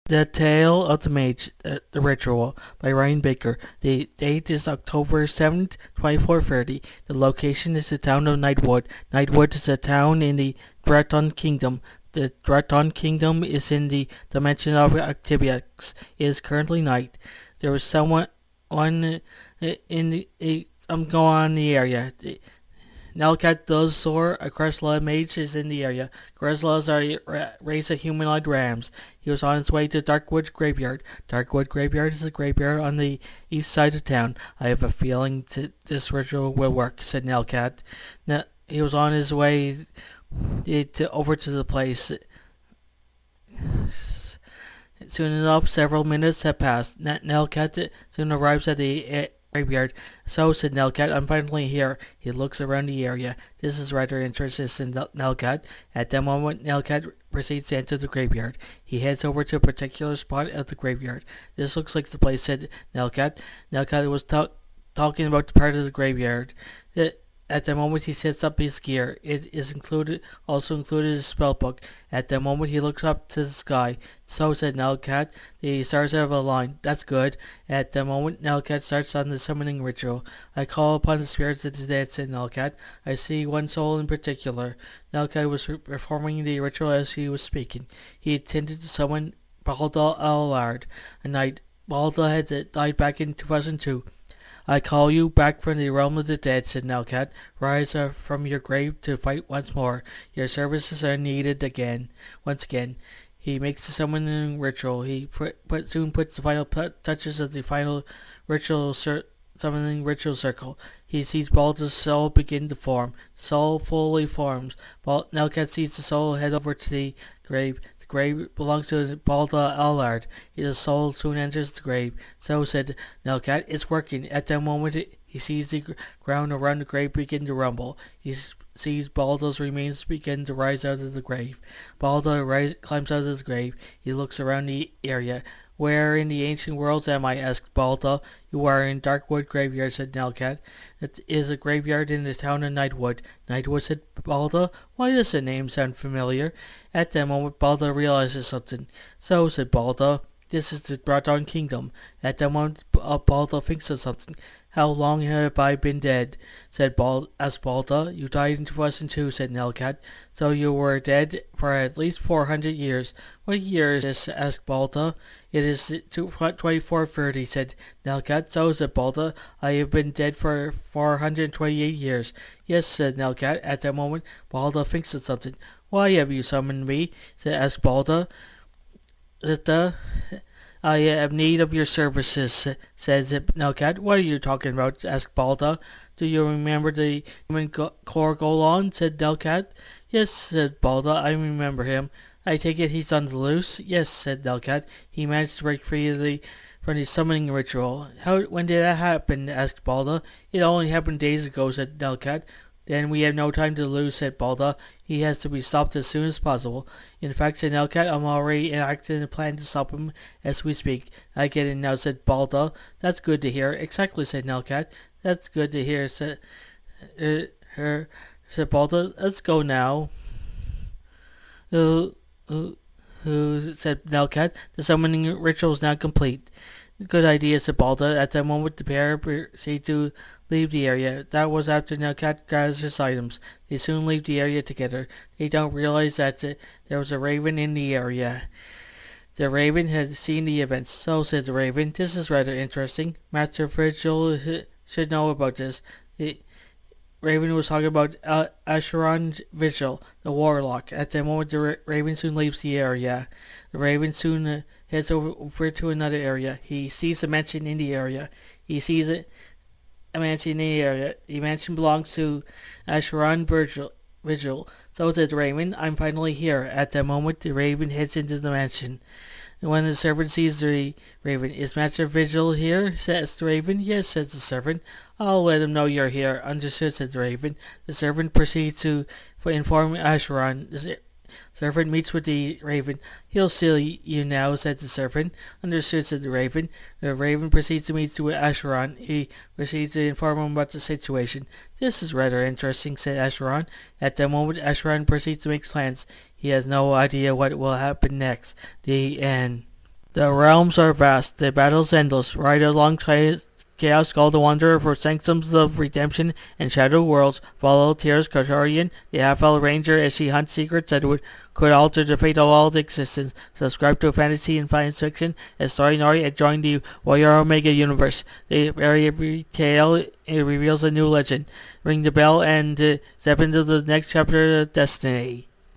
The Tale of the Mage, the Ritual, by Ryan Baker. The date is October 7th, 2430. The location is the town of Knightwood. Knightwood is a town in the Breton Kingdom. The Breton Kingdom is in the dimension of Octiviox. It is currently night. There is someone going on in the area. Nelcat Dudsor, a Cresla mage, is in the area. Creslas are a race of humanoid rams. He was on his way to Darkwood Graveyard. Darkwood Graveyard is a graveyard on the east side of town. I have a feeling this ritual will work, said Nelcat. He was on his way over to the place. Soon enough, several minutes had passed. Nelcat soon arrives at the graveyard. So, said Nelcat, I'm finally here. He looks around the area. This is rather interesting, said Nelcat. At that moment, Nelcat proceeds to enter the graveyard. He heads over to a particular spot of the graveyard. This looks like the place, said Nelcat. Nelcat was talking about the part of the graveyard. At the moment he sets up his gear, it is also included his spellbook. At the moment he looks up to the sky. So, said Nelcat, the stars have aligned. That's good. At the moment Nelcat starts on the summoning ritual. I call upon the spirits of the dead, said Nelcat. I see one soul in particular. Nelcat was performing the ritual as he was speaking. He intended to summon Balda Alard, a knight. Balda had died back in 2002. I call you back from the realm of the dead, said Nelcat. Rise from your grave to fight once more. Your services are needed once again. He makes the summoning ritual. He soon puts the final touches of the final summoning ritual circle. He sees Balda's soul begin to form. The soul fully forms. Nelcat sees the soul head over to the grave. The grave belongs to Balda Alard. The soul soon enters the grave. So, said Nelcat, it's working. At that moment he sees the ground around the grave begin to rumble. He sees Balda's remains begin to rise out of the grave. Balda climbs out of the grave. He looks around the area. Where in the ancient worlds am I? Asked Balda. You are in Darkwood Graveyard, said Nelcat. It is a graveyard in the town of Knightwood. Knightwood, said Balda. Why does the name sound familiar? At that moment Balda realizes something. So, said Balda, this is the Breton Kingdom. At that moment Balda thinks of something. How long have I been dead? Asked Balda. You died in 2002, said Nelcat. So you were dead for at least 400 years. What year is this? Asked Balda. It is 2430, said Nelcat. So, said Balda, I have been dead for 428 years. Yes, said Nelcat. At that moment Balda thinks of something. Why have you summoned me? Asked Balda. I have need of your services, says Nelcat. What are you talking about? Asked Balda. Do you remember the human Kor'Golon? Said Nelcat. Yes, said Balda, I remember him. I take it he's on the loose? Yes, said Nelcat. He managed to break free from the summoning ritual. When did that happen? Asked Balda. It only happened days ago, said Nelcat. Then we have no time to lose, said Balda. He has to be stopped as soon as possible. In fact, said Nelcat, I'm already enacting a plan to stop him as we speak. I get it now, said Balda. That's good to hear. Exactly, said Nelcat. That's good to hear, said Balda. Let's go now. Who said Nelcat. The summoning ritual is now complete. Good idea, said Balda. At that moment the pair proceed to leave the area. That was after Nelcat gathers his items. They soon leave the area together. They don't realize that there was a raven in the area. The raven had seen the events. So, said the raven, this is rather interesting. Master Virgil should know about this. The raven was talking about Asheron Vigil, the warlock. At that moment the raven soon leaves the area. The raven soon heads over to another area. He sees a mansion in the area. A mansion in the area. The mansion belongs to Asheron Vigil. So, said the raven, I'm finally here. At that moment the raven heads into the mansion. When the servant sees the raven, is Master Vigil here? Says the raven. Yes, says the servant. I'll let him know you're here. Understood, said the raven. The servant proceeds to inform Asheron. The servant meets with the raven. He'll see you now, said the servant. Understood, said the raven. The raven proceeds to meet with Asheron. He proceeds to inform him about the situation. This is rather interesting, said Asheron. At that moment Asheron proceeds to make plans. He has no idea what will happen next. The end. The realms are vast, the battles endless. Ride alongside Chaos Call the Wanderer for sanctums of redemption and shadow worlds. Follow Tyr's Katarian, the half-elf ranger, as she hunts secrets that could alter the fate of all existence. Subscribe to fantasy and science fiction as Story Nori and join the Warrior Omega universe. Every tale it reveals a new legend. Ring the bell and step into the next chapter of destiny.